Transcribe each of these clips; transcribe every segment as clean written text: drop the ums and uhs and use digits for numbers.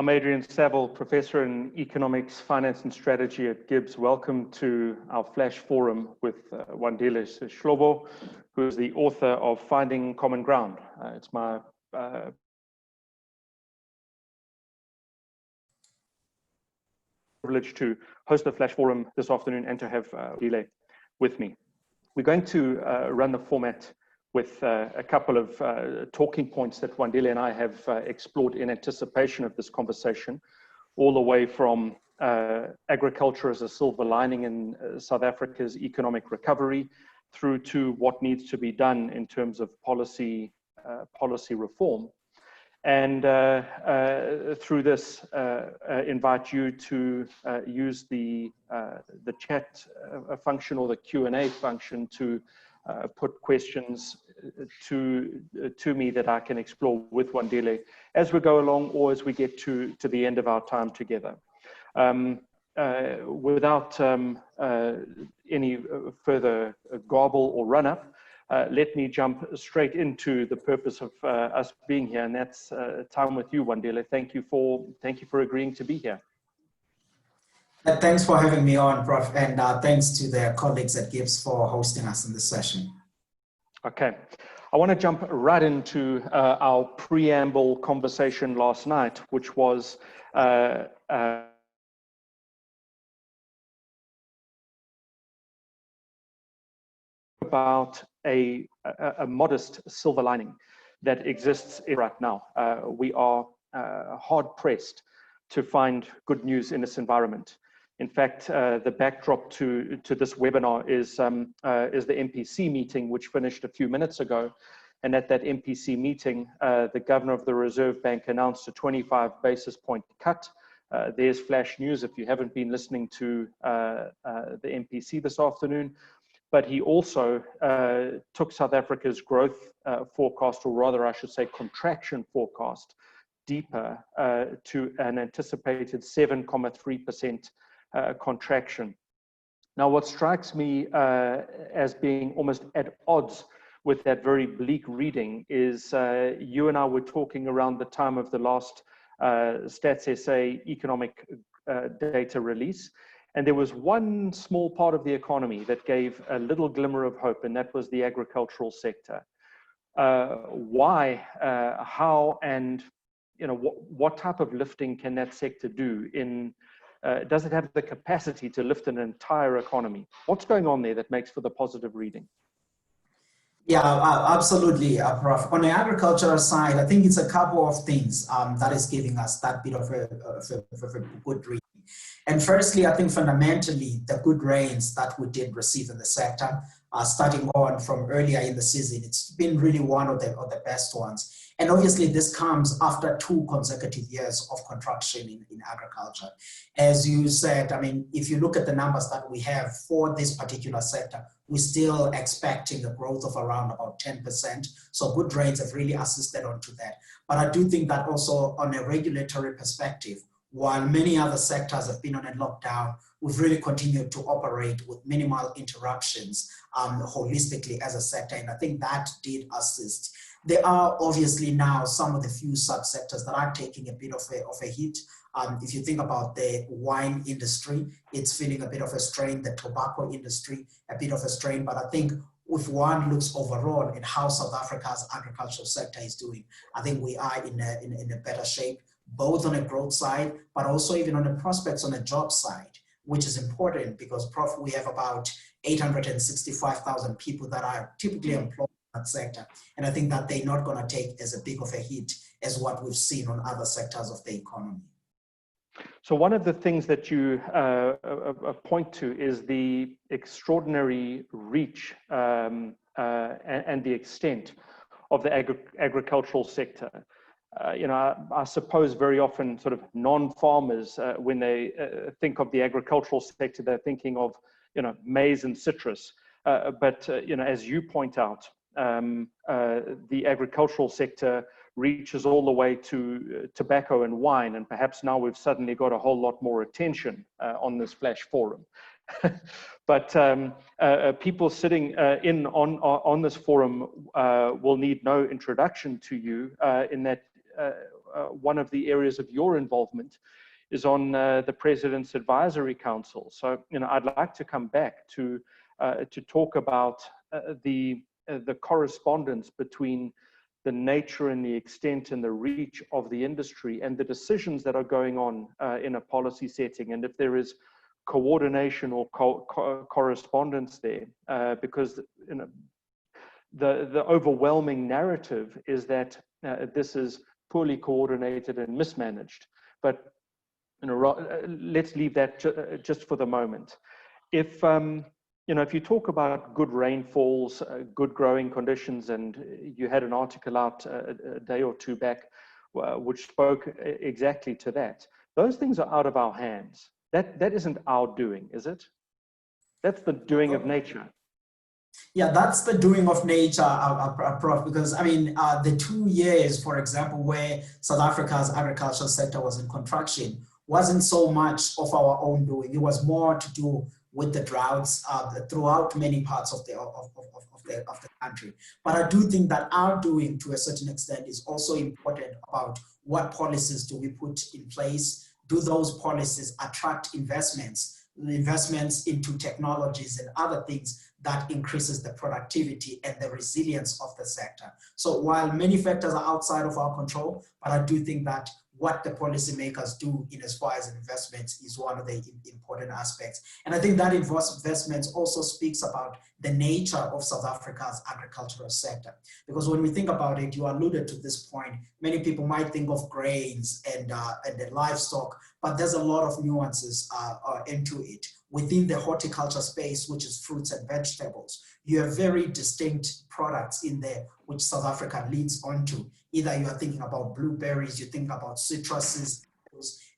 I'm Adrian Saville, Professor in Economics, Finance and Strategy at GIBS. Welcome to our Flash Forum with Wandile Sihlobo, who is the author of Finding Common Ground. It's my privilege to host the Flash Forum this afternoon and to have Wandile with me. We're going to run the format with a couple of talking points that Wandile and I have explored in anticipation of this conversation, all the way from agriculture as a silver lining in South Africa's economic recovery, through to what needs to be done in terms of policy reform. And through this, invite you to use the chat function or the Q&A function to put questions to me that I can explore with Wandile as we go along or as we get to the end of our time together. Without any further garble or run-up, let me jump straight into the purpose of us being here, and that's time with you, Wandile. Thank you for agreeing to be here. Thanks for having me on, Prof, and thanks to the colleagues at GIBS for hosting us in this session. Okay, I want to jump right into our preamble conversation last night, which was about a modest silver lining that exists right now. We are hard pressed to find good news in this environment. In fact, the backdrop to this webinar is the MPC meeting, which finished a few minutes ago. And at that MPC meeting, the governor of the Reserve Bank announced a 25 basis point cut. There's flash news if you haven't been listening to the MPC this afternoon. But he also took South Africa's growth forecast, or rather I should say contraction forecast, deeper to an anticipated 7.3% contraction. Now, what strikes me as being almost at odds with that very bleak reading is you and I were talking around the time of the last Stats SA economic data release, and there was one small part of the economy that gave a little glimmer of hope, and that was the agricultural sector. Why, how, and what type of lifting can that sector do in does it have the capacity to lift an entire economy? What's going on there that makes for the positive reading? Yeah, absolutely, Prof. On the agricultural side, I think it's a couple of things that is giving us that bit of a good reading. And firstly, I think fundamentally, the good rains that we did receive in the sector, starting on from earlier in the season, it's been really one of the best ones. And obviously, this comes after 2 consecutive years of contraction in agriculture. As you said, I mean, if you look at the numbers that we have for this particular sector, we're still expecting a growth of around about 10%. So good rains have really assisted onto that. But I do think that also on a regulatory perspective, while many other sectors have been on a lockdown, we've really continued to operate with minimal interruptions holistically as a sector. And I think that did assist. There are obviously now some of the few subsectors that are taking a bit of a hit. If you think about the wine industry, it's feeling a bit of a strain, the tobacco industry, a bit of a strain. But I think if one looks overall at how South Africa's agricultural sector is doing, I think we are in a better shape, both on a growth side, but also even on the prospects on the job side, which is important because, Prof, we have about 865,000 people that are typically employed in that sector. And I think that they're not going to take as a big of a hit as what we've seen on other sectors of the economy. So one of the things that you point to is the extraordinary reach and the extent of the agricultural sector. I suppose very often sort of non-farmers, when they think of the agricultural sector, they're thinking of, maize and citrus. But as you point out, the agricultural sector reaches all the way to tobacco and wine, and perhaps now we've suddenly got a whole lot more attention on this Flash Forum. But people sitting in on this forum will need no introduction to you in that one of the areas of your involvement is on the President's Advisory Council. So, I'd like to come back to talk about the correspondence between the nature and the extent and the reach of the industry and the decisions that are going on in a policy setting, and if there is coordination or correspondence there, because the overwhelming narrative is that this is poorly coordinated and mismanaged. But let's leave that just for the moment. If if you talk about good rainfalls, good growing conditions, and you had an article out a day or two back which spoke exactly to that, those things are out of our hands. That isn't our doing, is it? That's the doing of nature. Yeah, that's the doing of nature, Prof, because the 2 years, for example, where South Africa's agricultural sector was in contraction wasn't so much of our own doing. It was more to do with the droughts throughout many parts of the country. But I do think that our doing, to a certain extent, is also important about what policies do we put in place. Do those policies attract investments into technologies and other things that increases the productivity and the resilience of the sector? So while many factors are outside of our control, but I do think that what the policymakers do in as far as investments is one of the important aspects. And I think that investments also speaks about the nature of South Africa's agricultural sector. Because when we think about it, you alluded to this point, many people might think of grains and the livestock, but there's a lot of nuances into it. Within the horticulture space, which is fruits and vegetables, you have very distinct products in there, which South Africa leads onto. Either you are thinking about blueberries, you think about citruses,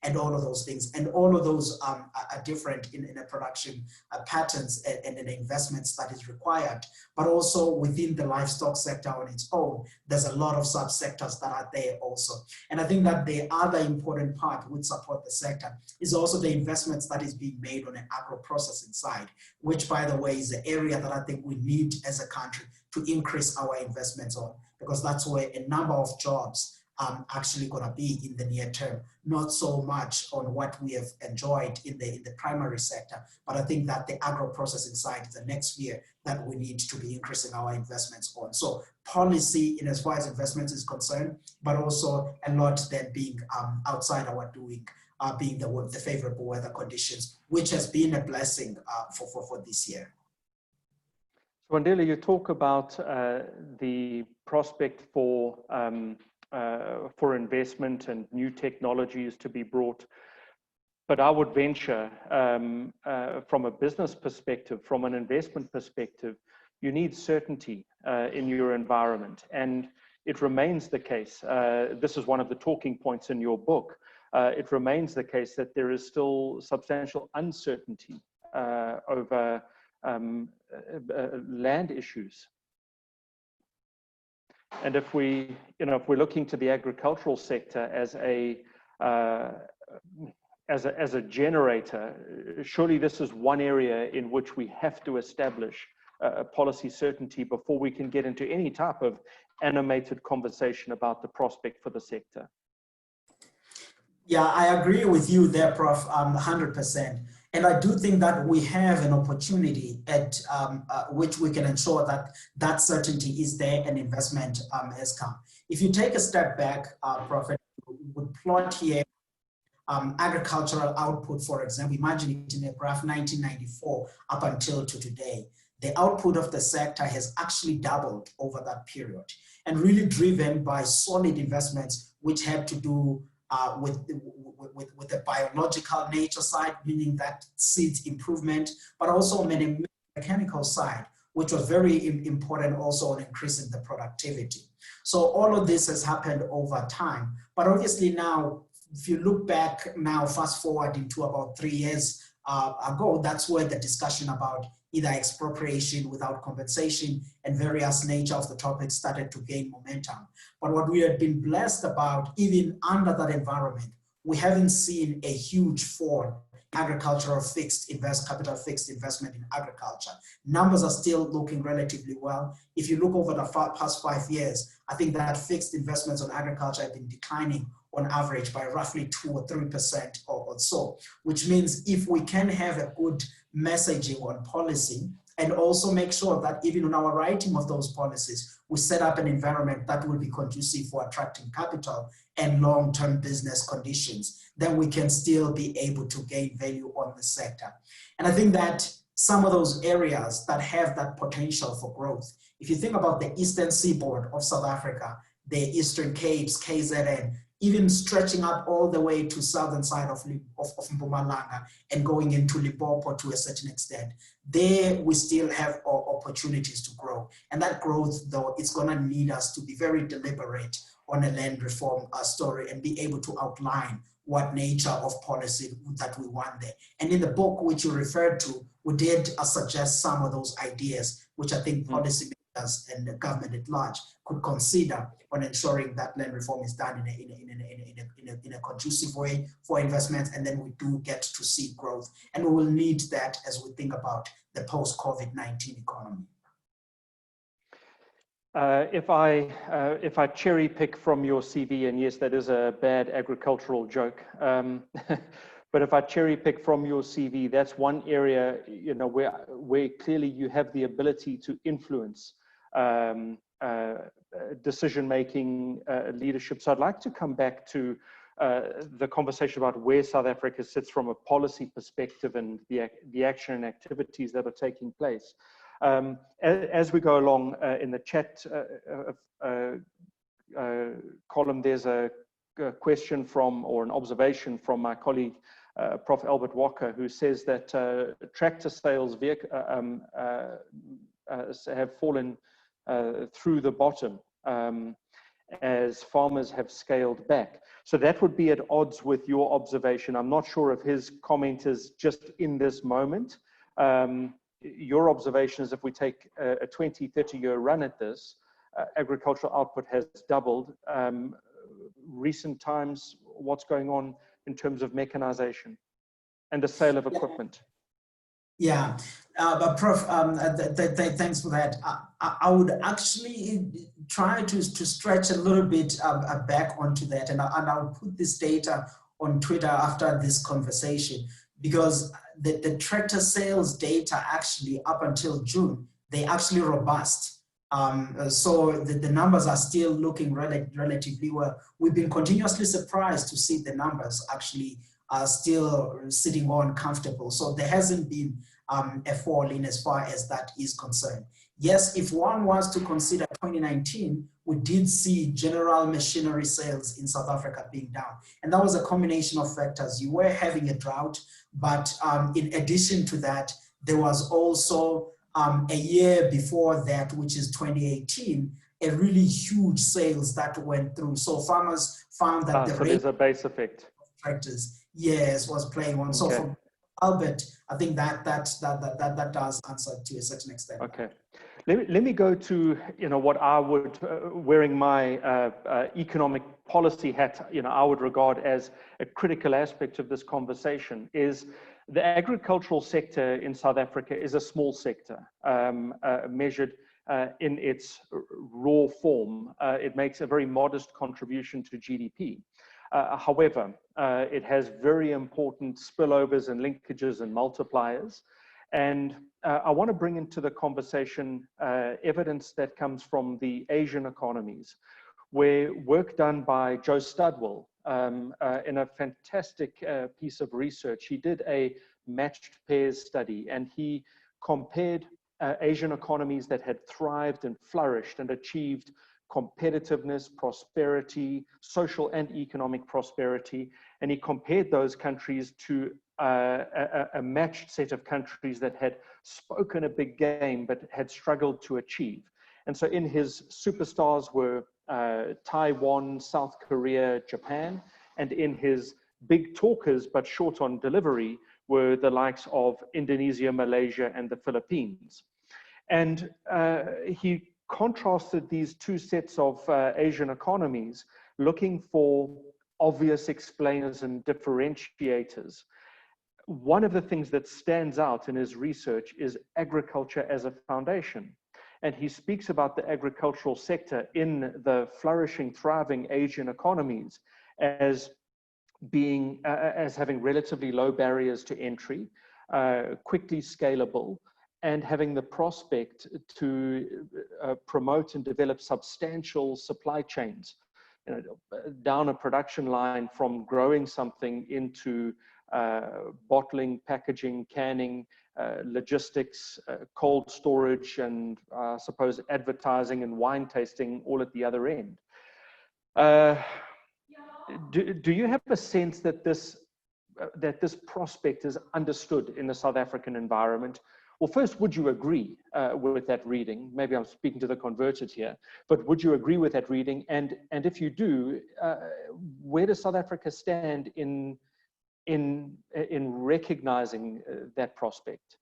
and all of those things. And all of those are different in the production patterns and in the investments that is required. But also within the livestock sector on its own, there's a lot of subsectors that are there also. And I think that the other important part which support the sector is also the investments that is being made on an agro-processing side, which, by the way, is the area that I think we need as a country to increase our investments on, because that's where a number of jobs actually going to be in the near term, not so much on what we have enjoyed in the primary sector, but I think that the agro-processing side is the next sphere that we need to be increasing our investments on. So policy in as far as investments is concerned, but also a lot then being outside our doing, being the favorable weather conditions, which has been a blessing for this year. Wandile, you talk about the prospect for investment and new technologies to be brought. But I would venture from a business perspective, from an investment perspective, you need certainty in your environment. And it remains the case, this is one of the talking points in your book, it remains the case that there is still substantial uncertainty over land issues. And if we're looking to the agricultural sector as a generator, surely this is one area in which we have to establish policy certainty before we can get into any type of animated conversation about the prospect for the sector. Yeah, I agree with you there, Prof, 100%. And I do think that we have an opportunity at which we can ensure that that certainty is there and investment has come. If you take a step back, Prof, we would plot here agricultural output, for example. Imagine it in a graph 1994 up until to today. The output of the sector has actually doubled over that period, and really driven by solid investments which had to do with the biological nature side, meaning that seeds improvement, but also on the mechanical side, which was very important also on increasing the productivity. So all of this has happened over time. But obviously now, if you look back now, fast forward into about 3 years ago, that's where the discussion about either expropriation without compensation and various nature of the topics started to gain momentum. But what we had been blessed about, even under that environment, we haven't seen a huge fall in agricultural capital fixed investment in agriculture. Numbers are still looking relatively well. If you look over the past 5 years, I think that fixed investments on agriculture have been declining on average by roughly 2 or 3% or so, which means if we can have a good messaging on policy and also make sure that even in our writing of those policies, we set up an environment that will be conducive for attracting capital and long-term business conditions, then we can still be able to gain value on the sector. And I think that some of those areas that have that potential for growth, if you think about the eastern seaboard of South Africa, the Eastern Capes, KZN, even stretching up all the way to southern side of Mpumalanga and going into Limpopo to a certain extent, there we still have opportunities to grow. And that growth, though, it's going to need us to be very deliberate on a land reform story and be able to outline what nature of policy that we want there. And in the book which you referred to, we did suggest some of those ideas, which I think policymakers and the government at large could consider on ensuring that land reform is done in a conducive way for investments, and then we do get to see growth. And we will need that as we think about the post-COVID-19 economy. If I cherry pick from your CV, and yes, that is a bad agricultural joke, but if I cherry pick from your CV, that's one area, you know, where clearly you have the ability to influence decision-making, leadership. So I'd like to come back to the conversation about where South Africa sits from a policy perspective and the action and activities that are taking place. As we go along in the chat column, there's a question from, or an observation from my colleague, Prof. Albert Walker, who says that tractor sales have fallen through the bottom as farmers have scaled back. So that would be at odds with your observation. I'm not sure if his comment is just in this moment. Your observation is if we take a 20, 30-year run at this, agricultural output has doubled. Recent times, what's going on in terms of mechanization and the sale of equipment? Yeah, but Prof, thanks for that. I would actually try to stretch a little bit back onto that, and I'll put this data on Twitter after this conversation, because the tractor sales data actually up until June, they're actually robust. So the numbers are still looking relatively well. We've been continuously surprised to see the numbers actually are still sitting on comfortable. So there hasn't been a fall in as far as that is concerned. Yes, if one was to consider 2019, we did see general machinery sales in South Africa being down. And that was a combination of factors. You were having a drought, but in addition to that, there was also a year before that, which is 2018, a really huge sales that went through. So farmers found that the so there's a base effect. Tractors, yes, was playing on. So for Albert, I think that does answer to a certain extent. Okay. Let me go to, you know, what I would, wearing my economic policy hat, you know, I would regard as a critical aspect of this conversation is the agricultural sector in South Africa is a small sector, measured in its raw form. It makes a very modest contribution to GDP. However, it has very important spillovers and linkages and multipliers. And I want to bring into the conversation evidence that comes from the Asian economies, where work done by Joe Studwell in a fantastic piece of research. He did a matched pairs study, and he compared Asian economies that had thrived and flourished and achieved competitiveness, prosperity, social and economic prosperity, and he compared those countries to a matched set of countries that had spoken a big game but had struggled to achieve. And so in his superstars were Taiwan, South Korea, Japan, and in his big talkers but short on delivery were the likes of Indonesia, Malaysia, and the Philippines. And he contrasted these two sets of Asian economies, looking for obvious explainers and differentiators. One of the things that stands out in his research is agriculture as a foundation. And he speaks about the agricultural sector in the flourishing, thriving Asian economies as being as having relatively low barriers to entry, quickly scalable, and having the prospect to promote and develop substantial supply chains, down a production line from growing something into bottling, packaging, canning, logistics, cold storage, and I suppose advertising and wine tasting all at the other end. Do you have a sense that this prospect is understood in the South African environment? Well, first, would you agree with that reading? Maybe I'm speaking to the converted here, but would you agree with that reading? And if you do, where does South Africa stand in recognizing that prospect?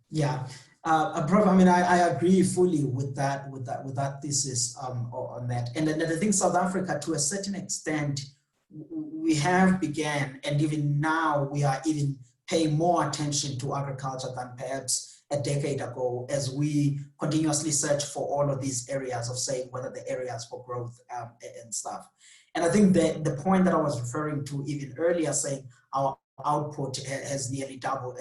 Yeah, Prof, I mean, I agree fully with that thesis on that. And I think South Africa, to a certain extent, we have began, and even now we are even paying more attention to agriculture than perhaps a decade ago, as we continuously search for all of these areas of saying whether the areas for growth and stuff. And I think that the point that I was referring to even earlier, saying our output has nearly doubled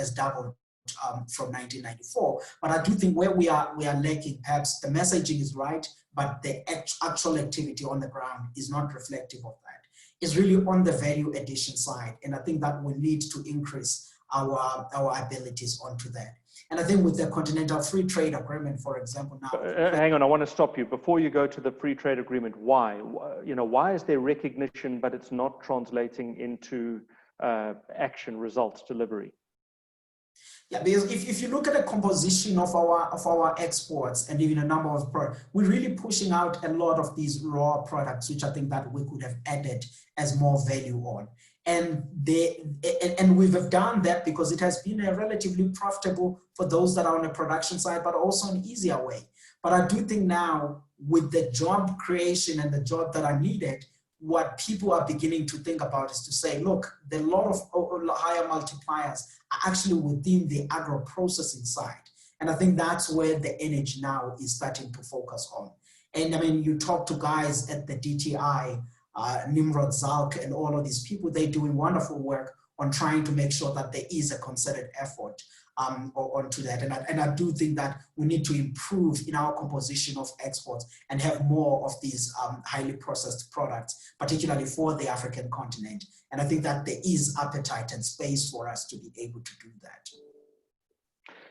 from 1994. But I do think where we are lacking, perhaps the messaging is right, but the actual activity on the ground is not reflective of that. It's really on the value addition side. And I think that we need to increase our abilities onto that. And I think with the Continental Free Trade Agreement, for example, now. Hang on, I want to stop you. Before you go to the Free Trade Agreement, why? Why is there recognition, but it's not translating into action, results, delivery? Yeah, because if you look at the composition of our exports and even a number of products, we're really pushing out a lot of these raw products, which I think that we could have added as more value on. And we've done that because it has been a relatively profitable for those that are on the production side, but also an easier way. But I do think now with the job creation and the job that are needed, what people are beginning to think about is to say, look, the lot of higher multipliers are actually within the agro-processing side. And I think that's where the energy now is starting to focus on. And I mean, you talk to guys at the DTI, Nimrod Zalk, and all of these people, they're doing wonderful work on trying to make sure that there is a concerted effort onto that. And I do think that we need to improve in our composition of exports and have more of these highly processed products, particularly for the African continent. And I think that there is appetite and space for us to be able to do that.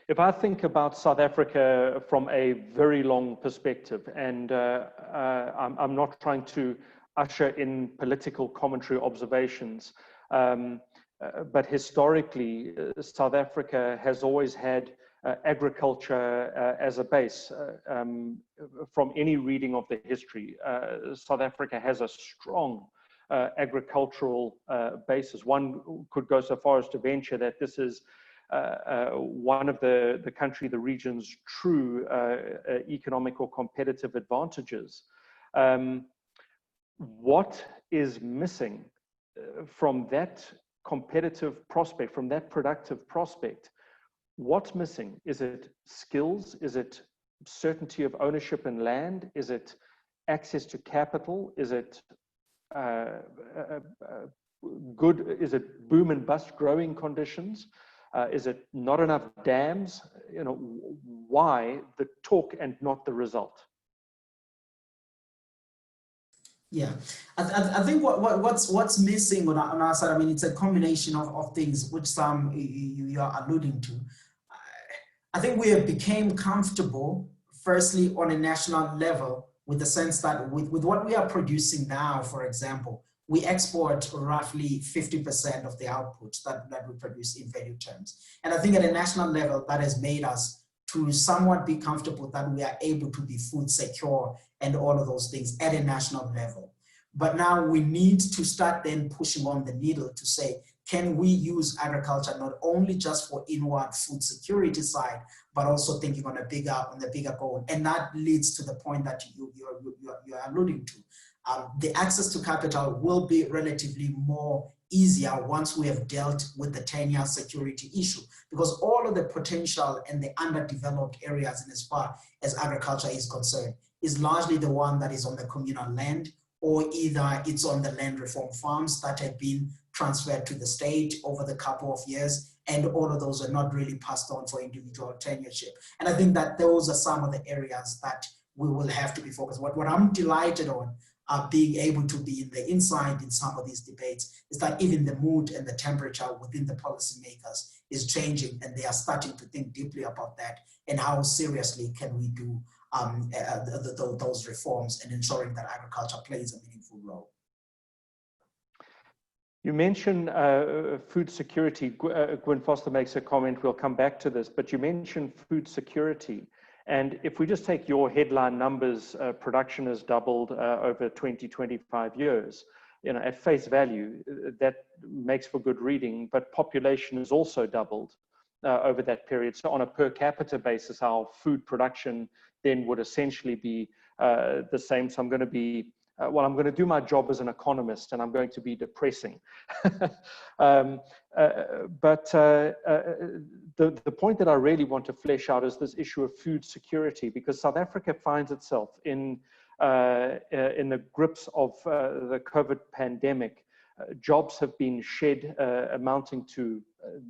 If I think about South Africa from a very long perspective, and I'm not trying to usher in political commentary observations, but historically, South Africa has always had agriculture as a base. From any reading of the history, South Africa has a strong agricultural basis. One could go so far as to venture that this is one of the region's true economic or competitive advantages. What is missing from that competitive prospect, from that productive prospect? What's missing? Is it skills? Is it certainty of ownership in land? Is it access to capital? Is it is it boom and bust growing conditions? Is it not enough dams? Why the talk and not the result? Yeah, I think what's missing on our side, I mean, it's a combination of things, which some you are alluding to. I think we have became comfortable, firstly, on a national level, with the sense that with what we are producing now, for example, we export roughly 50% of the output that we produce in value terms. And I think at a national level, that has made us to somewhat be comfortable that we are able to be food secure and all of those things at a national level. But now we need to start then pushing on the needle to say, can we use agriculture not only just for inward food security side, but also thinking on the bigger goal? And that leads to the point that you're alluding to. The access to capital will be relatively more easier once we have dealt with the 10-year security issue, because all of the potential and the underdeveloped areas in as far as agriculture is concerned is largely the one that is on the communal land or either it's on the land reform farms that have been transferred to the state over the couple of years, and all of those are not really passed on for individual tenureship. And I think that those are some of the areas that we will have to be focused on. What I'm delighted on being able to be in the inside in some of these debates is that even the mood and the temperature within the policymakers is changing, and they are starting to think deeply about that and how seriously can we do those reforms and ensuring that agriculture plays a meaningful role. You mentioned food security. Gwen Foster makes a comment, we'll come back to this, but you mentioned food security. And if we just take your headline numbers, production has doubled over 20, 25 years. You know, at face value, that makes for good reading, but population has also doubled over that period. So on a per capita basis, our food production then would essentially be the same. So I'm going to be, well, I'm going to do my job as an economist, and I'm going to be depressing. The point that I really want to flesh out is this issue of food security, because South Africa finds itself in the grips of the COVID pandemic. Jobs have been shed, amounting to,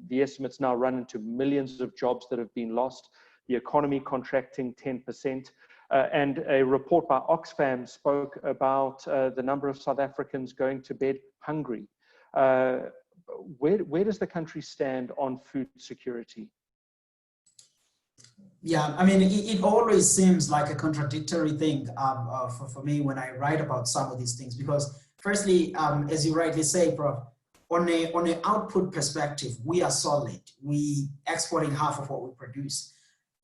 the estimates now run into millions of jobs that have been lost, the economy contracting 10%. And a report by Oxfam spoke about the number of South Africans going to bed hungry. Where does the country stand on food security? Yeah, I mean, it always seems like a contradictory thing for me when I write about some of these things, because firstly, as you rightly say, Prof, on an output perspective, we are solid. We exporting half of what we produce.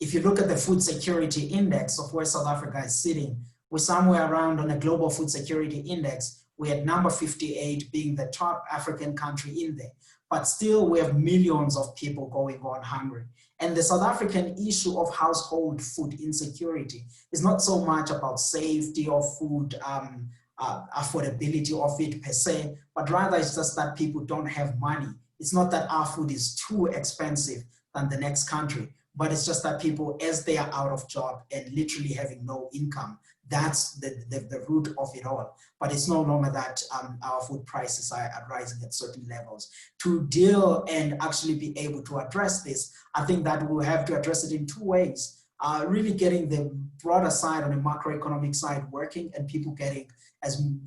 If you look at the food security index of where South Africa is sitting, we're somewhere around on a global food security index. We're at number 58, being the top African country in there. But still, we have millions of people going on hungry. And the South African issue of household food insecurity is not so much about safety of food, affordability of it per se, but rather it's just that people don't have money. It's not that our food is too expensive than the next country, but it's just that people, as they are out of job and literally having no income, that's the root of it all. But it's no longer that our food prices are rising at certain levels. To deal and actually be able to address this, I think that we'll have to address it in two ways. Really getting the broader side on the macroeconomic side working, and people getting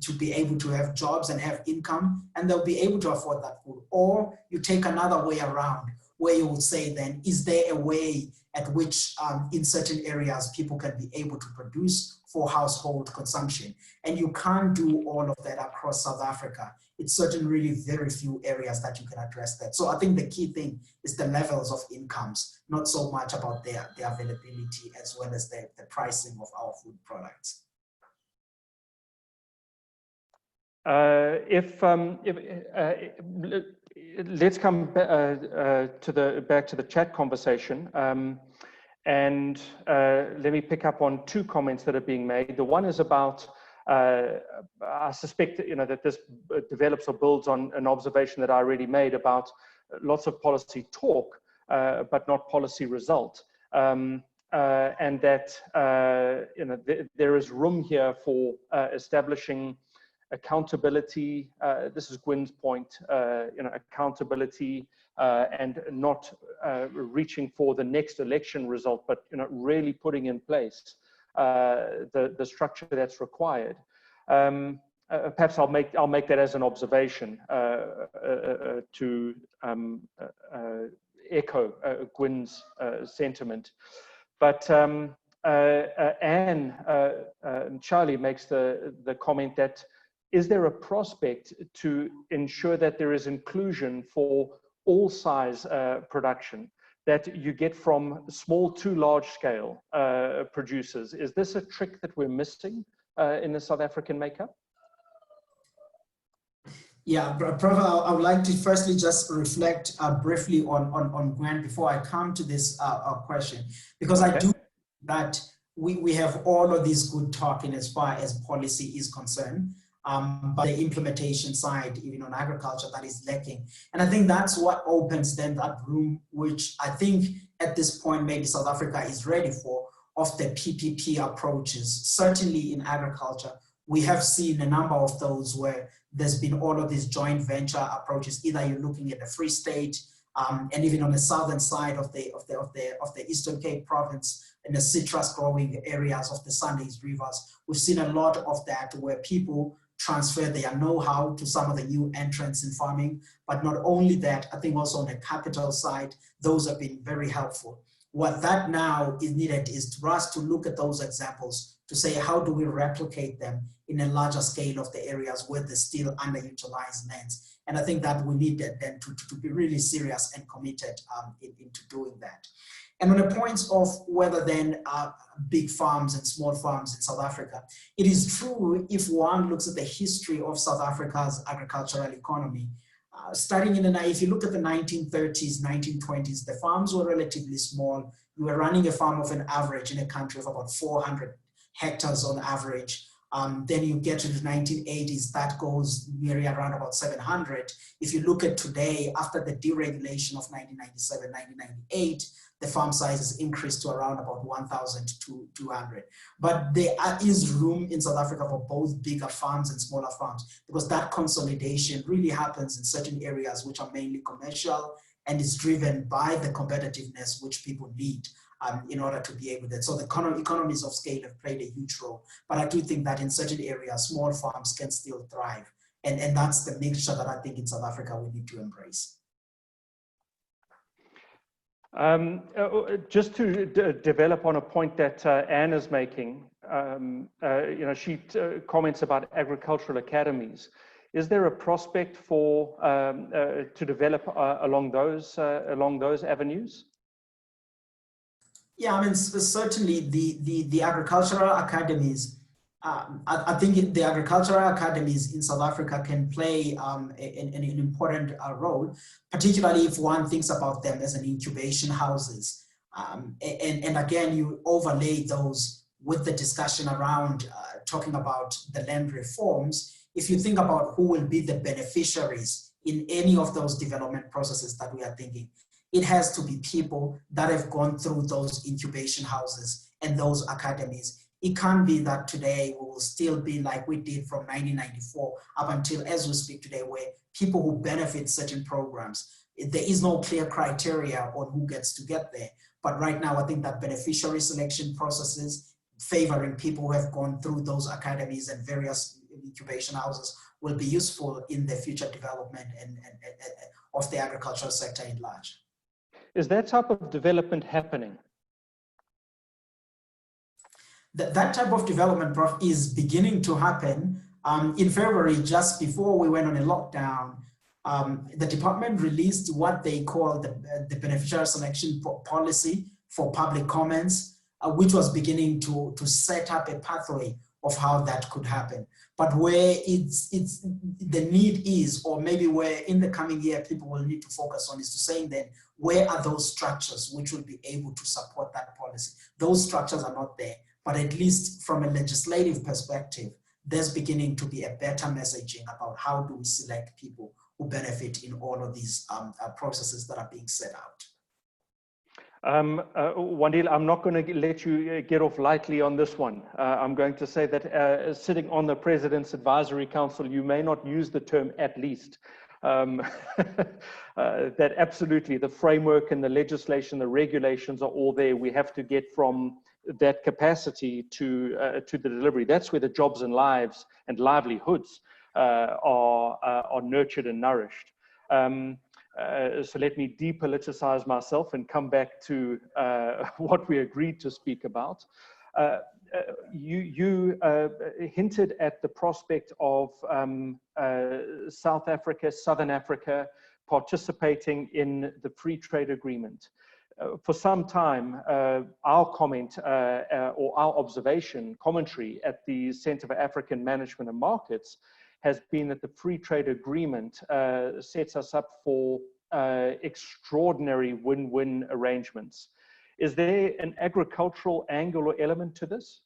to be able to have jobs and have income, and they'll be able to afford that food. Or you take another way around, where you would say then, is there a way at which in certain areas people can be able to produce for household consumption? And you can't do all of that across South Africa. It's certainly really very few areas that you can address that. So I think the key thing is the levels of incomes, not so much about their availability as well as the pricing of our food products. Let's come back to the chat conversation, and let me pick up on two comments that are being made. The one is about, I suspect that this develops or builds on an observation that I already made about lots of policy talk, but not policy result, and that there is room here for establishing accountability. This is Gwen's point, accountability and not reaching for the next election result, but really putting in place the structure that's required. Perhaps I'll make that as an observation to echo Gwen's sentiment. But Anne and Charlie makes the comment that, is there a prospect to ensure that there is inclusion for all size production, that you get from small to large scale producers? Is this a trick that we're missing in the South African makeup? Yeah, Prof, I would like to firstly just reflect briefly on Gwen before I come to this question, because I do that we have all of this good talking as far as policy is concerned. But the implementation side, even on agriculture, that is lacking. And I think that's what opens then that room, which I think at this point, maybe South Africa is ready for, of the PPP approaches, certainly in agriculture, we have seen a number of those where there's been all of these joint venture approaches. Either you're looking at the Free State, and even on the southern side of the Eastern Cape province, in the citrus growing areas of the Sundays rivers, we've seen a lot of that where people transfer their know-how to some of the new entrants in farming. But not only that, I think also on the capital side, those have been very helpful. What that now is needed is for us to look at those examples to say, how do we replicate them in a larger scale of the areas where there's still underutilized lands? And I think that we need then to be really serious and committed into doing that. And on the points of whether then big farms and small farms in South Africa, it is true if one looks at the history of South Africa's agricultural economy, starting if you look at the 1930s, 1920s, the farms were relatively small. You were running a farm of an average in a country of about 400 hectares on average. Then you get to the 1980s, that goes nearly around about 700. If you look at today, after the deregulation of 1997, 1998, the farm size has increased to around about 1,200. But there is room in South Africa for both bigger farms and smaller farms, because that consolidation really happens in certain areas which are mainly commercial and is driven by the competitiveness which people need in order to be able to. So the economies of scale have played a huge role. But I do think that in certain areas, small farms can still thrive. And that's the mixture that I think in South Africa we need to embrace. Just to develop on a point that Anne is making, she comments about agricultural academies. Is there a prospect for to develop along those avenues? Yeah, I mean, certainly the agricultural academies. I think the agricultural academies in South Africa can play an important role, particularly if one thinks about them as an incubation houses. And again, you overlay those with the discussion around talking about the land reforms. If you think about who will be the beneficiaries in any of those development processes that we are thinking, it has to be people that have gone through those incubation houses and those academies. It can't be that today we will still be like we did from 1994 up until as we speak today, where people who benefit certain programs, there is no clear criteria on who gets to get there. But right now, I think that beneficiary selection processes favoring people who have gone through those academies and various incubation houses will be useful in the future development and of the agricultural sector in large. Is that type of development happening? That type of development, Prof, is beginning to happen. In February, just before we went on a lockdown, the department released what they call the beneficiary selection policy for public comments, which was beginning to set up a pathway of how that could happen. But where the need is, or maybe where in the coming year people will need to focus on, is to saying then, where are those structures which will be able to support that policy? Those structures are not there, but at least from a legislative perspective, there's beginning to be a better messaging about how do we select people who benefit in all of these processes that are being set out. Wandile, I'm not going to let you get off lightly on this one. I'm going to say that sitting on the President's Advisory Council, you may not use the term "at least." That absolutely, the framework and the legislation, the regulations are all there. We have to get from that capacity to the delivery. That's where the jobs and lives and livelihoods are nurtured and nourished. So let me depoliticize myself and come back to what we agreed to speak about. You hinted at the prospect of South Africa, Southern Africa, participating in the free trade agreement. For some time, our comment or our observation, commentary at the Center for African Management and Markets has been that the free trade agreement sets us up for extraordinary win-win arrangements. Is there an agricultural angle or element to this?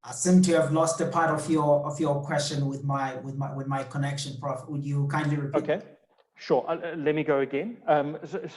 I seem to have lost a part of your question with my connection, Prof. Would you kindly repeat? Okay, Sure. Let me go again.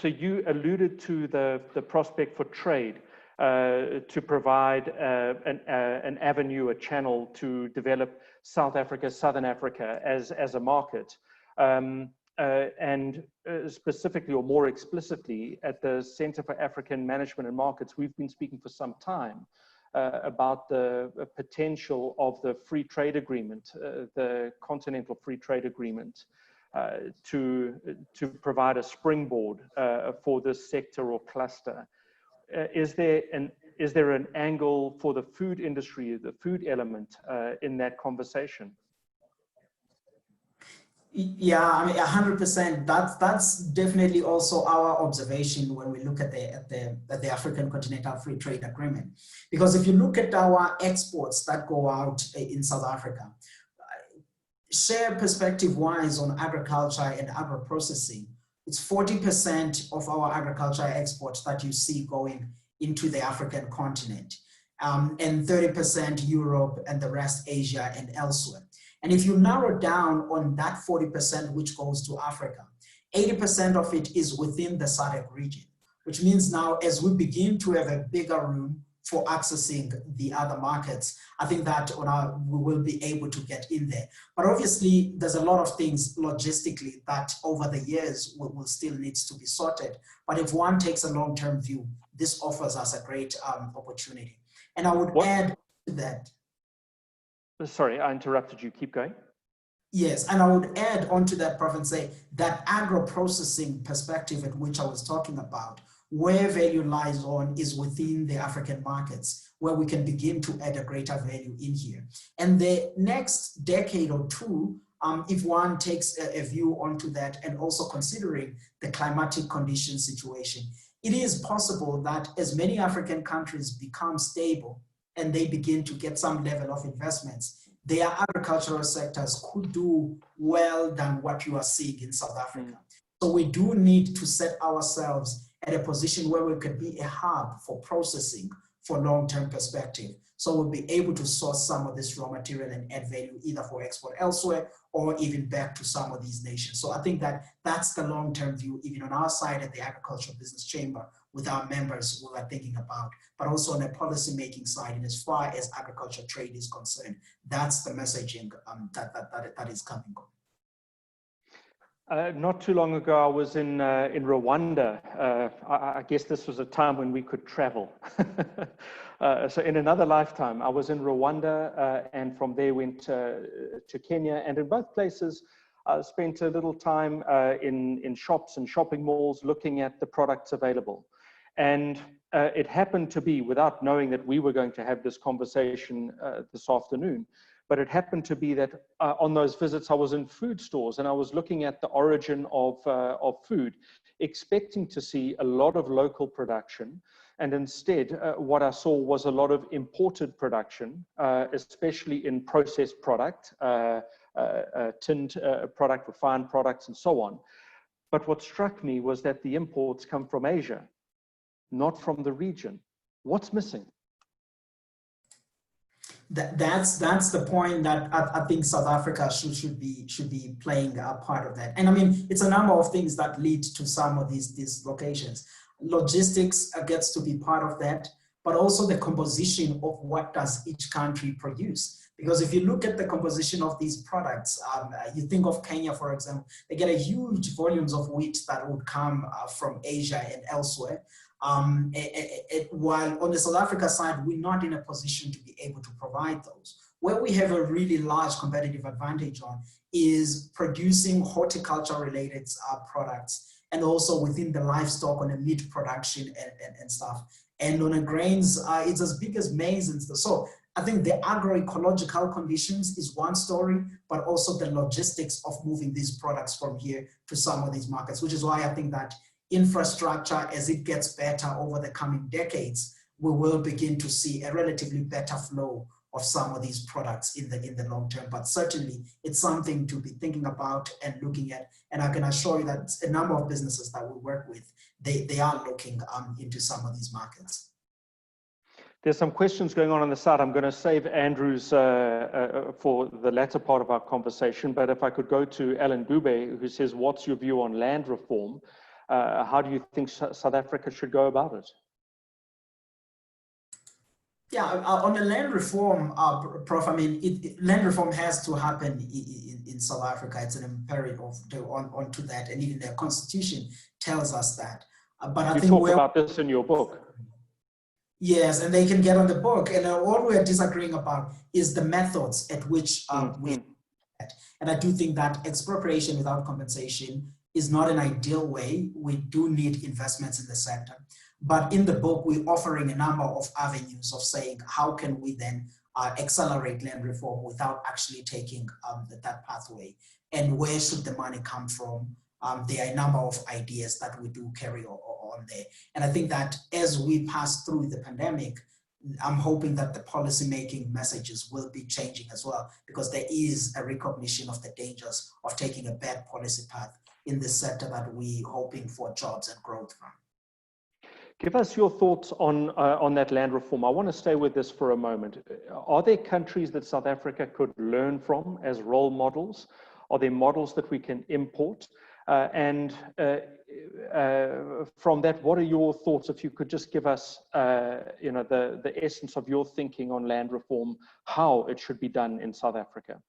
So you alluded to the prospect for trade to provide an avenue, a channel to develop South Africa, Southern Africa as a market. And specifically or more explicitly at the Center for African Management and Markets, we've been speaking for some time about the potential of the free trade agreement, the continental free trade agreement, to provide a springboard for this sector or cluster. Is there an angle for the food industry, the food element in that conversation? Yeah, I mean, 100%. That's definitely also our observation when we look at the African Continental Free Trade Agreement. Because if you look at our exports that go out in South Africa, share perspective-wise on agriculture and agro-processing, it's 40% of our agriculture exports that you see going into the African continent, and 30% Europe and the rest Asia and elsewhere. And if you narrow down on that 40% which goes to Africa, 80% of it is within the SADC region, which means now as we begin to have a bigger room for accessing the other markets, I think that we will be able to get in there. But obviously, there's a lot of things logistically that over the years will still needs to be sorted. But if one takes a long-term view, this offers us a great opportunity. And I would add to that. Sorry, I interrupted you. Keep going. Yes, and I would add on to that, Prof, and say that agro-processing perspective at which I was talking about, where value lies on is within the African markets, where we can begin to add a greater value in here. And the next decade or two, if one takes a view onto that and also considering the climatic condition situation, it is possible that as many African countries become stable and they begin to get some level of investments, their agricultural sectors could do well than what you are seeing in South Africa. So we do need to set ourselves at a position where we could be a hub for processing for long-term perspective. So we'll be able to source some of this raw material and add value either for export elsewhere or even back to some of these nations. So I think that that's the long-term view, even on our side at the Agricultural Business Chamber with our members we are thinking about, but also on the policy-making side, and as far as agriculture trade is concerned, that's the messaging that is coming on. Not too long ago, I was in Rwanda. I guess this was a time when we could travel. So in another lifetime, I was in Rwanda, and from there went to Kenya. And in both places, I spent a little time in shops and shopping malls looking at the products available. And it happened to be, without knowing that we were going to have this conversation this afternoon, but it happened to be that on those visits, I was in food stores and I was looking at the origin of food, expecting to see a lot of local production. And instead, what I saw was a lot of imported production, especially in processed product, tinned product, refined products, and so on. But what struck me was that the imports come from Asia, not from the region. What's missing? That's the point that I think South Africa should be playing a part of that. And I mean, it's a number of things that lead to some of these locations. Logistics gets to be part of that, but also the composition of what does each country produce. Because if you look at the composition of these products, you think of Kenya, for example, they get a huge volumes of wheat that would come from Asia and elsewhere. While on the South Africa side, we're not in a position to be able to provide those. Where we have a really large competitive advantage on is producing horticulture related products, and also within the livestock on the meat production and stuff. And on the grains, it's as big as maize and stuff. So I think the agroecological conditions is one story, but also the logistics of moving these products from here to some of these markets, which is why I think that infrastructure, as it gets better over the coming decades, we will begin to see a relatively better flow of some of these products in the long term. But certainly it's something to be thinking about and looking at. And I can assure you that a number of businesses that we work with, they are looking into some of these markets. There's some questions going on the side. I'm going to save Andrew's for the latter part of our conversation, but if I could go to Alan Dube, who says, what's your view on land reform? How do you think South Africa should go about it? Yeah, on the land reform, Prof, I mean, land reform has to happen in South Africa. It's an imperative onto that, and even their constitution tells us that. But I think you talk about this in your book. Yes, and they can get on the book. And all we're disagreeing about is the methods at which we. And I do think that expropriation without compensation is not an ideal way. We do need investments in the sector. But in the book, we're offering a number of avenues of saying, how can we then accelerate land reform without actually taking that pathway? And where should the money come from? There are a number of ideas that we do carry on there. And I think that as we pass through the pandemic, I'm hoping that the policy-making messages will be changing as well, because there is a recognition of the dangers of taking a bad policy path in the sector that we're hoping for jobs and growth from. Give us your thoughts on that land reform. I want to stay with this for a moment. Are there countries that South Africa could learn from as role models? Are there models that we can import? And from that, what are your thoughts? If you could just give us, the essence of your thinking on land reform, how it should be done in South Africa.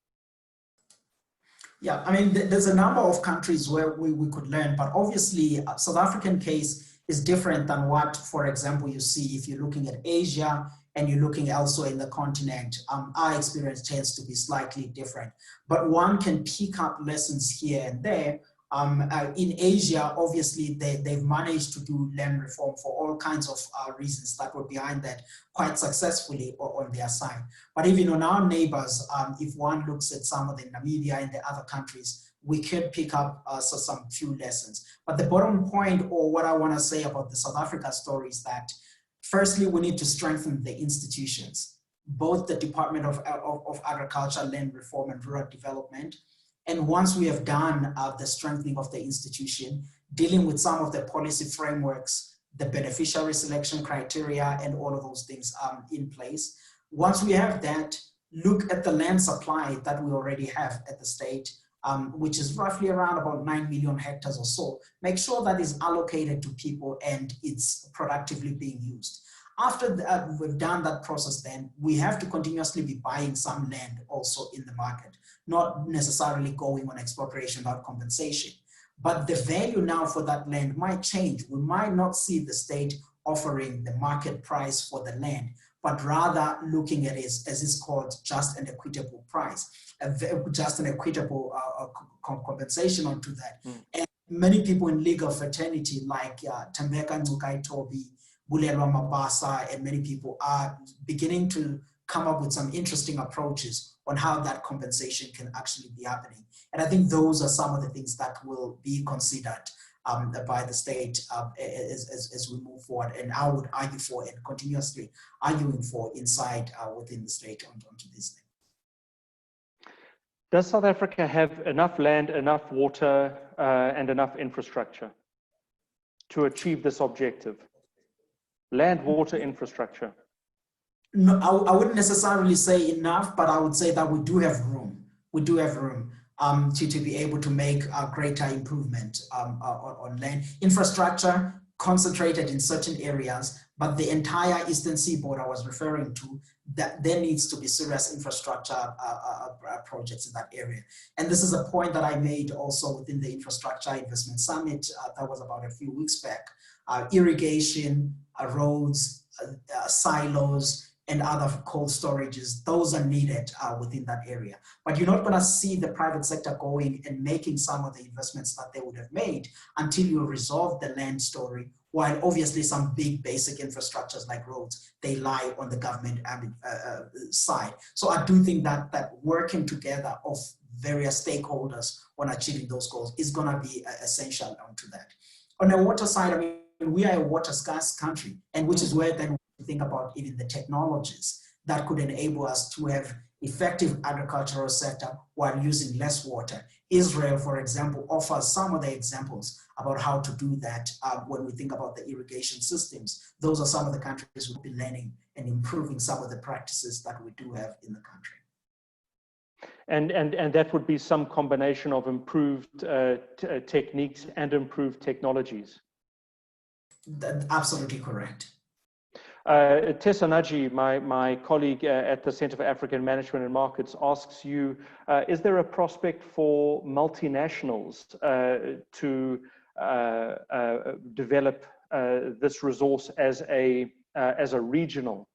Yeah, I mean, there's a number of countries where we could learn, but obviously, South African case is different than what, for example, you see if you're looking at Asia and you're looking elsewhere in the continent. Our experience tends to be slightly different, but one can pick up lessons here and there. In Asia, obviously, they've managed to do land reform for all kinds of reasons that were behind that quite successfully on their side. But even on our neighbors, if one looks at some of the Namibia and the other countries, we could pick up some few lessons. But the bottom point, or what I want to say about the South Africa story, is that firstly, we need to strengthen the institutions, both the Department of Agriculture, Land Reform and Rural Development. And once we have done the strengthening of the institution, dealing with some of the policy frameworks, the beneficiary selection criteria, and all of those things in place. Once we have that, look at the land supply that we already have at the state, which is roughly around about 9 million hectares or so. Make sure that is allocated to people and it's productively being used. After we've done that process, then we have to continuously be buying some land also in the market, not necessarily going on expropriation without compensation. But the value now for that land might change. We might not see the state offering the market price for the land, but rather looking at it as is called just an equitable price, just an equitable compensation onto that. And many people in legal fraternity like Tembeka Nzukai Tobi, Bulelwa Mabasa, and many people are beginning to come up with some interesting approaches on how that compensation can actually be happening. And I think those are some of the things that will be considered by the state as we move forward. And I would argue for and continuously arguing for inside within the state onto this thing. Does South Africa have enough land, enough water, and enough infrastructure to achieve this objective? Land, water, infrastructure. No, I wouldn't necessarily say enough, but I would say that we do have room. We do have room to be able to make a greater improvement on land. Infrastructure concentrated in certain areas, but the entire Eastern Seaboard I was referring to, that there needs to be serious infrastructure projects in that area. And this is a point that I made also within the Infrastructure Investment Summit that was about a few weeks back. Irrigation, roads, silos, and other cold storages, those are needed within that area. But you're not going to see the private sector going and making some of the investments that they would have made until you resolve the land story, while obviously some big basic infrastructures like roads, they lie on the government side. So I do think that working together of various stakeholders on achieving those goals is going to be essential onto that. On the water side, I mean, we are a water scarce country, and which is where then we think about even the technologies that could enable us to have effective agricultural sector while using less water. Israel, for example, offers some of the examples about how to do that when we think about the irrigation systems. Those are some of the countries who will be learning and improving some of the practices that we do have in the country. And that would be some combination of improved techniques and improved technologies. That's absolutely correct. Tessa Naji, my colleague at the Center for African Management and Markets, asks you, is there a prospect for multinationals to develop this resource as a regional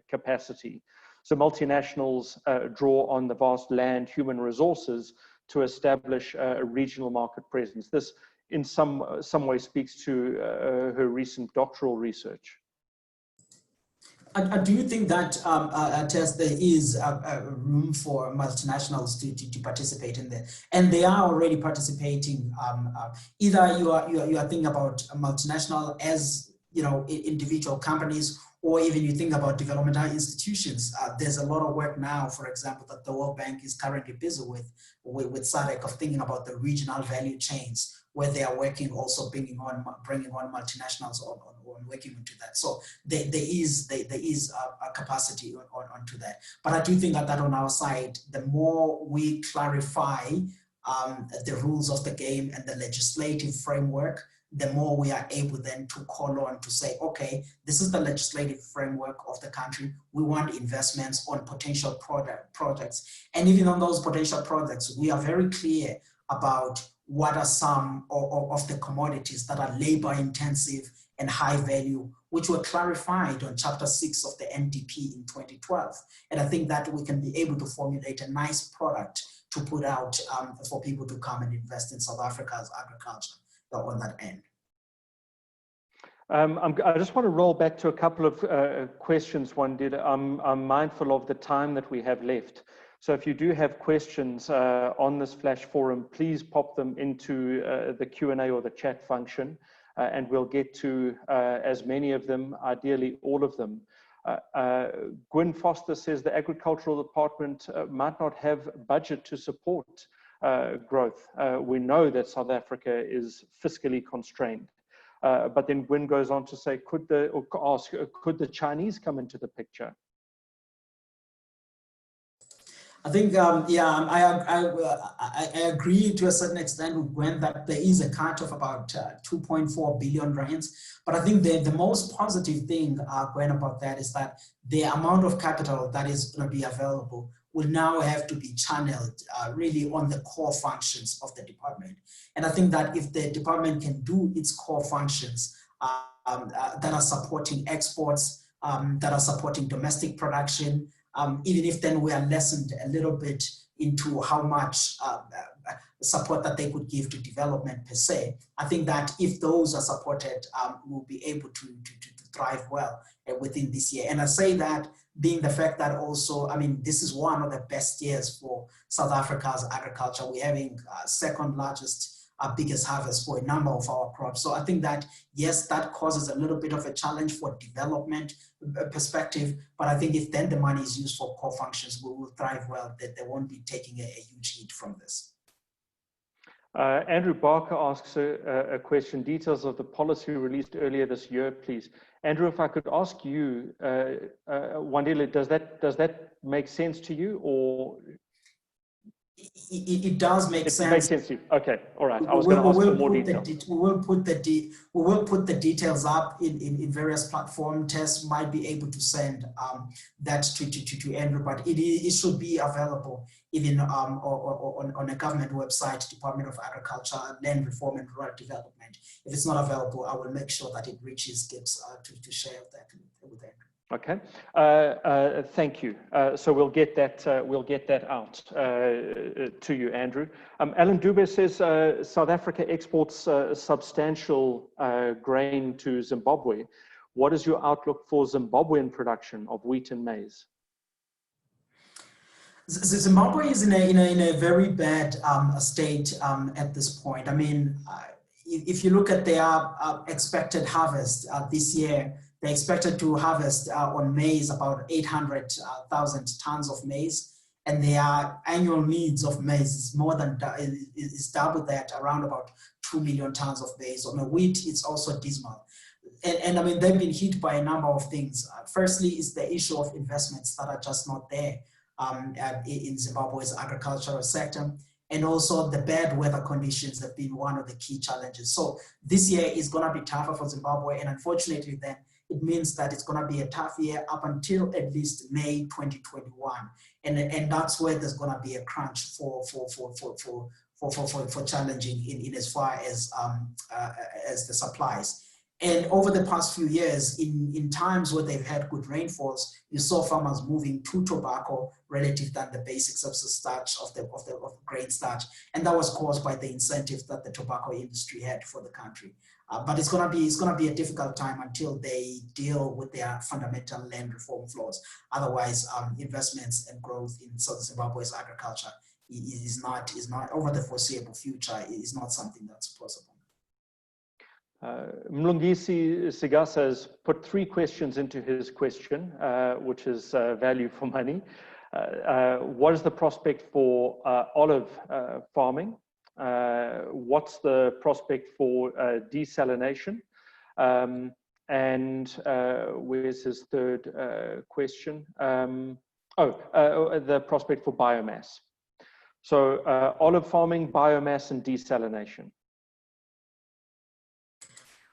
capacity? So multinationals draw on the vast land, human resources to establish a regional market presence. This, in some way, speaks to her recent doctoral research. Do you think that, Tess, there is room for multinationals to participate in there? And they are already participating. Either you are thinking about a multinational as individual companies, or even you think about developmental institutions. There's a lot of work now, for example, that the World Bank is currently busy with SADC, of thinking about the regional value chains, where they are working, also bringing on multinationals on working into that. So there is a capacity onto that. But I do think that on our side, the more we clarify the rules of the game and the legislative framework, the more we are able then to call on to say, okay, this is the legislative framework of the country. We want investments on potential projects. And even on those potential projects, we are very clear about what are some of the commodities that are labor intensive and high value, which were clarified on Chapter 6 of the NDP in 2012. And I think that we can be able to formulate a nice product to put out for people to come and invest in South Africa's agriculture on that end. I just want to roll back to a couple of questions, Wandile. I'm mindful of the time that we have left. So if you do have questions on this Flash forum, please pop them into the Q&A or the chat function, and we'll get to as many of them, ideally all of them. Gwyn Foster says the Agricultural Department might not have budget to support growth. We know that South Africa is fiscally constrained. But then Gwyn goes on to say, could the Chinese come into the picture? I think, I agree to a certain extent with Gwen that there is a cut of about 2.4 billion rands. But I think the most positive thing, Gwen, about that is that the amount of capital that is going to be available will now have to be channeled really on the core functions of the department. And I think that if the department can do its core functions that are supporting exports, that are supporting domestic production, even if then we are lessened a little bit into how much support that they could give to development per se, I think that if those are supported, we'll be able to thrive well within this year. And I say that being the fact that also, I mean, this is one of the best years for South Africa's agriculture. We're having second largest, biggest harvest for a number of our crops. So I think that, yes, that causes a little bit of a challenge for development perspective, but I think if then the money is used for core functions, we will thrive well, that they won't be taking a huge hit from this. Andrew Barker asks a question, details of the policy released earlier this year, please. Andrew, if I could ask you, Wandile, does that make sense to you, or? It does make sense. It makes sense to you. Okay, all right. I was going to ask for more detail. We will put the details up in various platforms. Tess might be able to send that to Andrew, but it should be available even on a government website, Department of Agriculture, Land Reform and Rural Development. If it's not available, I will make sure that it reaches GIBS to share that with Andrew. Okay, thank you. So we'll get that out to you, Andrew. Alan Dube says South Africa exports substantial grain to Zimbabwe. What is your outlook for Zimbabwean production of wheat and maize? Zimbabwe is in a very bad state at this point. I mean, if you look at their expected harvest this year, they're expected to harvest on maize about 800,000 tons of maize, and their annual needs of maize is double that, around about 2 million tons of maize. On the wheat, it's also dismal. And I mean, they've been hit by a number of things. Firstly, is the issue of investments that are just not there in Zimbabwe's agricultural sector. And also the bad weather conditions have been one of the key challenges. So this year is going to be tougher for Zimbabwe. And unfortunately, then it means that it's going to be a tough year up until at least May 2021. And that's where there's going to be a crunch for challenging in as far as the supplies. And over the past few years, in times where they've had good rainfalls, you saw farmers moving to tobacco relative than the basic substance starch of the grain starch, and that was caused by the incentive that the tobacco industry had for the country. But it's gonna be a difficult time until they deal with their fundamental land reform flaws. Otherwise, investments and growth in South Zimbabwe's agriculture is not over the foreseeable future. Is not something that's possible. Mlungisi Sigasa has put 3 questions into his question, which is value for money. What is the prospect for olive farming? What's the prospect for desalination? And where's his third question? The prospect for biomass. So olive farming, biomass, and desalination.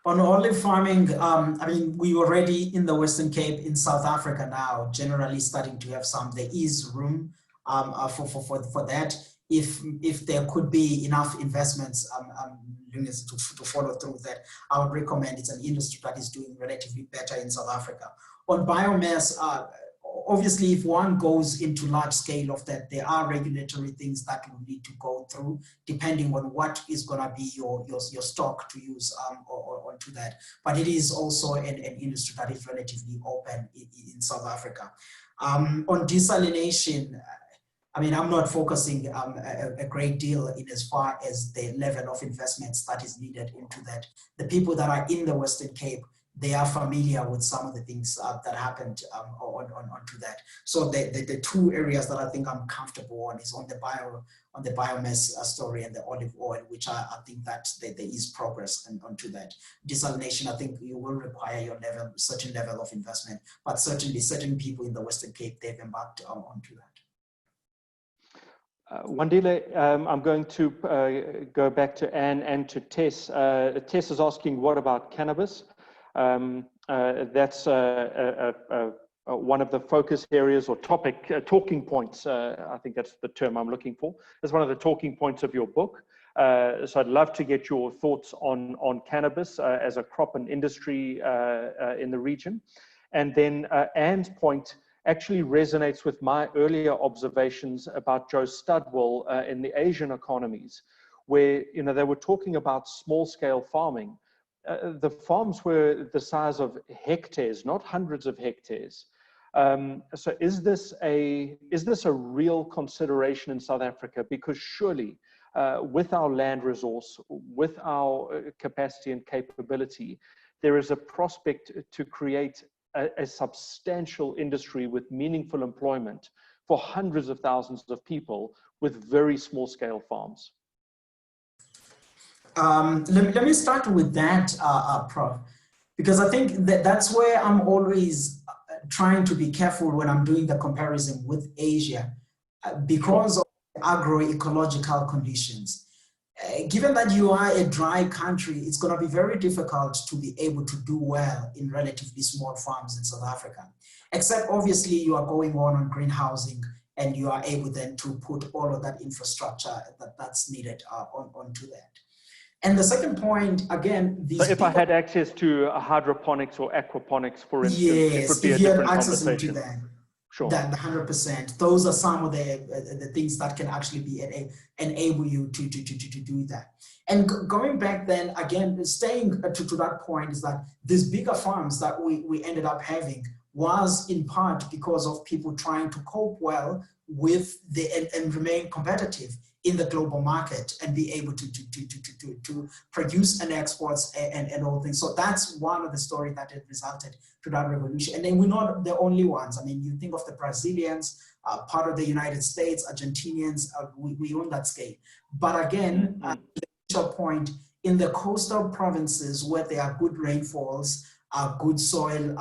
On olive farming, I mean, we already in the Western Cape in South Africa now, generally starting to have some. There is room for that. If there could be enough investments to follow through that, I would recommend. It's an industry that is doing relatively better in South Africa. On biomass, obviously, if one goes into large scale of that, there are regulatory things that you need to go through, depending on what is going to be your stock to use onto that. But it is also an industry that is relatively open in South Africa. On desalination, I mean, I'm not focusing a great deal in as far as the level of investments that is needed into that. The people that are in the Western Cape, they are familiar with some of the things that happened onto that. So the 2 areas that I think I'm comfortable on is on the biomass story and the olive oil, which I think that there is progress onto that. Desalination, I think you will require your certain level of investment, but certainly certain people in the Western Cape, they've embarked onto that. Wandile, I'm going to go back to Anne and to Tess. Tess is asking, what about cannabis? That's one of the focus areas or talking points. I think that's the term I'm looking for. That's one of the talking points of your book. So I'd love to get your thoughts on cannabis as a crop and industry in the region. And then Anne's point actually resonates with my earlier observations about Joe Studwell in the Asian economies, where they were talking about small-scale farming. The farms were the size of hectares, not hundreds of hectares. So is this a real consideration in South Africa? Because surely with our land resource, with our capacity and capability, there is a prospect to create a substantial industry with meaningful employment for hundreds of thousands of people with very small scale farms. Let me start with that, Prof, because I think that's where I'm always trying to be careful when I'm doing the comparison with Asia, because of agroecological conditions. Given that you are a dry country, it's going to be very difficult to be able to do well in relatively small farms in South Africa, except obviously you are going on greenhousing and you are able then to put all of that infrastructure that's needed onto that. And the second point, again, so if I had access to hydroponics or aquaponics, for instance, yes, it would be a different conversation. Into that. Sure. That 100%. Those are some of the things that can actually be enable you to do that. And going back then, again, staying to that point is that these bigger farms that we ended up having was in part because of people trying to cope well with and remain competitive in the global market and be able to produce and exports and all things. So that's one of the stories that had resulted to that revolution. And then we're not the only ones. I mean, you think of the Brazilians, part of the United States, Argentinians, we own that scale. But again, the initial point in the coastal provinces where there are good rainfalls, good soil,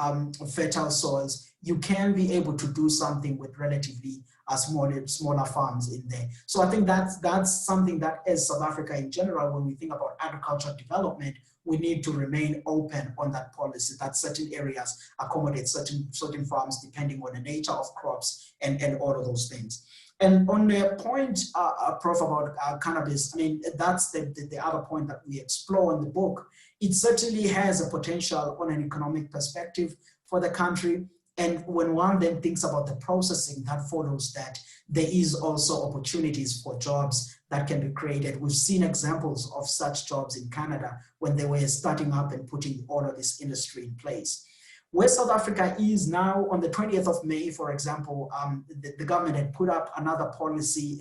fertile soils, you can be able to do something with relatively smaller farms in there. So I think that's something that as South Africa in general, when we think about agricultural development, we need to remain open on that policy, that certain areas accommodate certain farms depending on the nature of crops and all of those things. And on the point, Prof, about cannabis, I mean, that's the other point that we explore in the book. It certainly has a potential on an economic perspective for the country. And when one then thinks about the processing that follows that, there is also opportunities for jobs that can be created. We've seen examples of such jobs in Canada when they were starting up and putting all of this industry in place. Where South Africa is now, on the 20th of May, for example, the government had put up another policy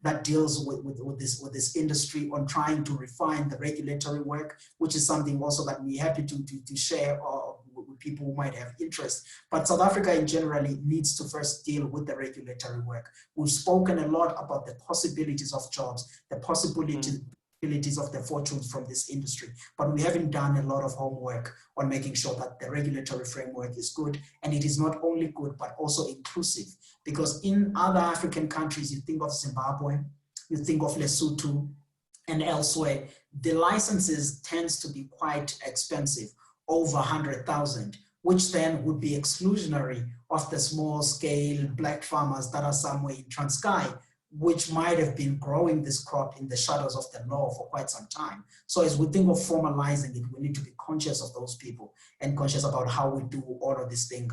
that deals with this industry on trying to refine the regulatory work, which is something also that we're happy to share with people who might have interest. But South Africa in generally needs to first deal with the regulatory work. We've spoken a lot about the possibilities of jobs, the possibilities of the fortunes from this industry, but we haven't done a lot of homework on making sure that the regulatory framework is good, and it is not only good but also inclusive, because in other African countries, you think of Zimbabwe, you think of Lesotho and elsewhere, the licenses tends to be quite expensive, over 100,000, which then would be exclusionary of the small scale black farmers that are somewhere in Transkei, which might have been growing this crop in the shadows of the law for quite some time. So as we think of formalizing it, we need to be conscious of those people and conscious about how we do all of this thing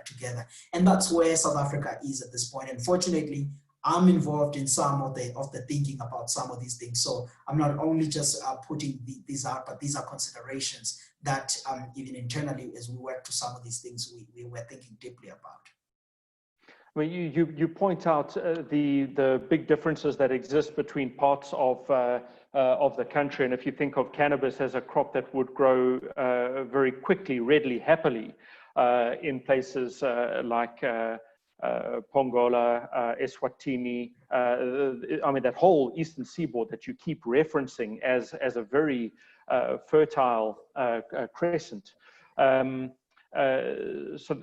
together. And that's where South Africa is at this point. And fortunately, I'm involved in some of the thinking about some of these things. So I'm not only just putting these out, but these are considerations that even internally, as we work to some of these things, we were thinking deeply about. Well, you point out the big differences that exist between parts of the country, and if you think of cannabis as a crop that would grow very quickly, readily, happily in places like Pongola, Eswatini, I mean that whole eastern seaboard that you keep referencing as a very fertile crescent. So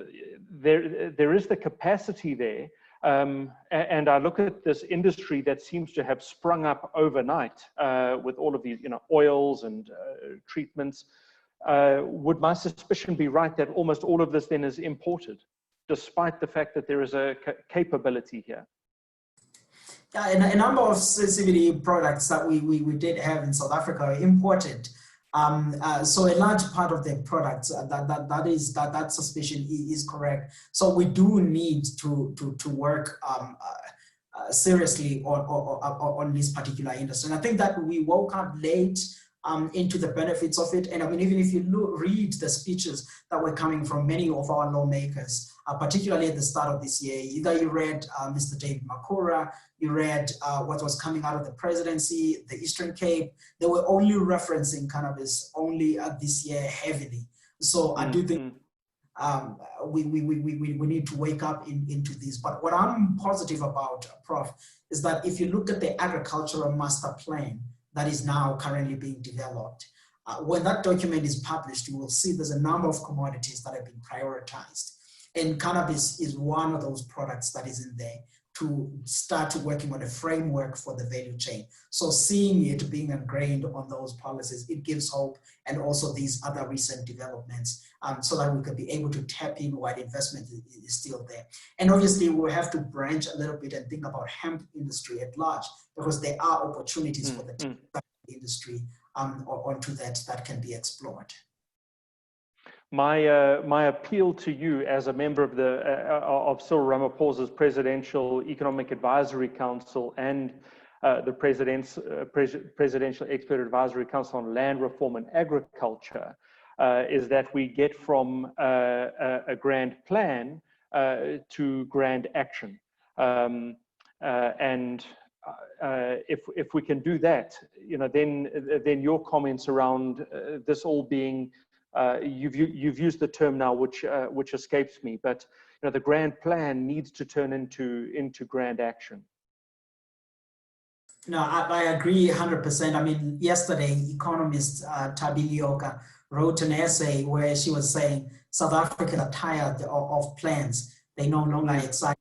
there is the capacity there, and I look at this industry that seems to have sprung up overnight with all of these, oils and treatments. Would my suspicion be right that almost all of this then is imported, despite the fact that there is a capability here? Yeah, and a number of CBD products that we did have in South Africa are imported. So a large part of the products that suspicion is correct. So we do need to work seriously on this particular industry. And I think that we woke up late into the benefits of it. And I mean, even if you read the speeches that were coming from many of our lawmakers, particularly at the start of this year, either you read Mr. David Makura, you read what was coming out of the presidency, the Eastern Cape, they were only referencing cannabis only this year heavily. So I do think we need to wake up into this. But what I'm positive about, Prof, is that if you look at the agricultural master plan that is now currently being developed, when that document is published, you will see there's a number of commodities that have been prioritized. And cannabis is one of those products that is in there to start working on a framework for the value chain. So seeing it being ingrained on those policies, it gives hope, and also these other recent developments so that we can be able to tap in while investment is still there. And obviously we'll have to branch a little bit and think about hemp industry at large, because there are opportunities for the industry onto that can be explored. My appeal to you as a member of the of Cyril Ramaphosa's Presidential Economic Advisory Council and the Presidential Expert Advisory Council on Land Reform and Agriculture is that we get from a grand plan to grand action, and if we can do that, then your comments around this all being you've used the term now, which escapes me, but the grand plan needs to turn into grand action. No, I agree 100%. I mean, yesterday, economist Tabilioka wrote an essay where she was saying South Africans are tired of plans. They no longer excite.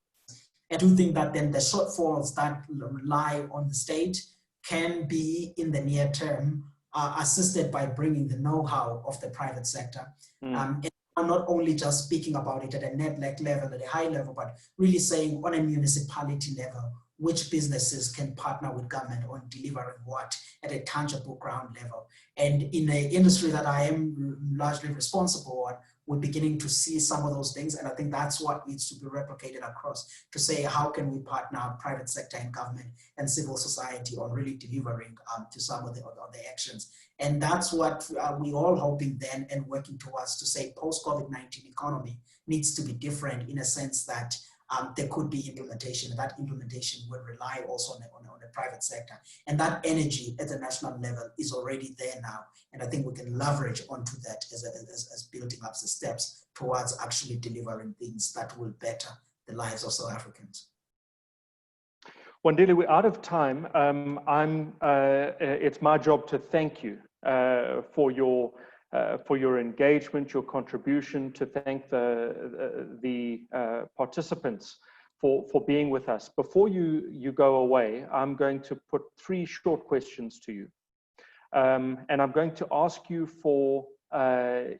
I do think that then the shortfalls that rely on the state can be, in the near term, assisted by bringing the know-how of the private sector. And not only just speaking about it at a network level, at a high level, but really saying on a municipality level, which businesses can partner with government on delivering what at a tangible ground level. And in an industry that I am largely responsible on, we're beginning to see some of those things. And I think that's what needs to be replicated across, to say, how can we partner private sector and government and civil society on really delivering to some of the actions. And that's what we all hoping then and working towards, to say post-COVID-19 economy needs to be different in a sense that there could be implementation, and that implementation would rely also on the private sector. And that energy at the national level is already there now. And I think we can leverage onto that as building up the steps towards actually delivering things that will better the lives of South Africans. Wandile, we're out of time. It's my job to thank you for your engagement, your contribution, to thank the participants for being with us. Before you go away, I'm going to put 3 short questions to you. And I'm going to ask you for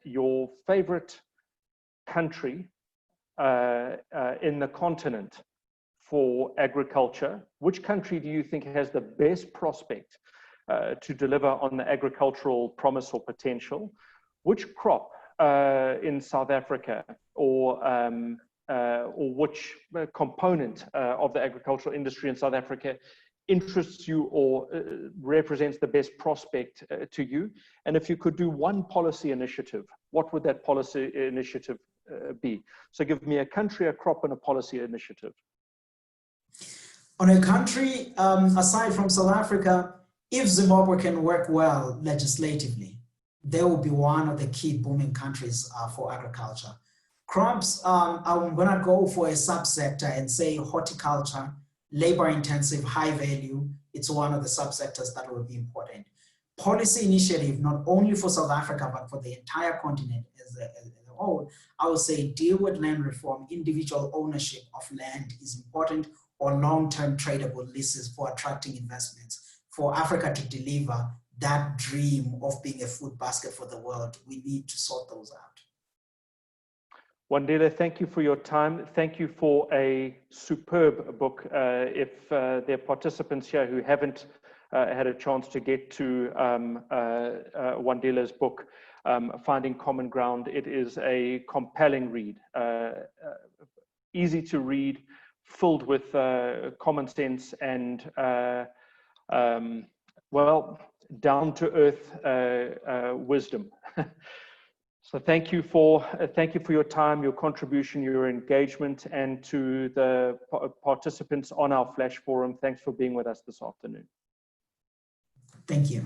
your favorite country in the continent for agriculture. Which country do you think has the best prospect to deliver on the agricultural promise or potential? Which crop in South Africa or which component of the agricultural industry in South Africa interests you or represents the best prospect to you? And if you could do one policy initiative, what would that policy initiative be? So give me a country, a crop, and a policy initiative. On a country, aside from South Africa, if Zimbabwe can work well legislatively, they will be one of the key booming countries for agriculture. Crops, I'm gonna go for a subsector and say horticulture, labor-intensive, high value. It's one of the subsectors that will be important. Policy initiative, not only for South Africa, but for the entire continent as a whole, I would say deal with land reform. Individual ownership of land is important, or long-term tradable leases for attracting investments. For Africa to deliver that dream of being a food basket for the world, we need to sort those out. Wandile, thank you for your time. Thank you for a superb book. If there are participants here who haven't had a chance to get to Wandile's book, Finding Common Ground, it is a compelling read, easy to read, filled with common sense and well, down-to-earth wisdom. So thank you for your time, your contribution, your engagement, and to the participants on our Flash Forum. Thanks for being with us this afternoon. Thank you.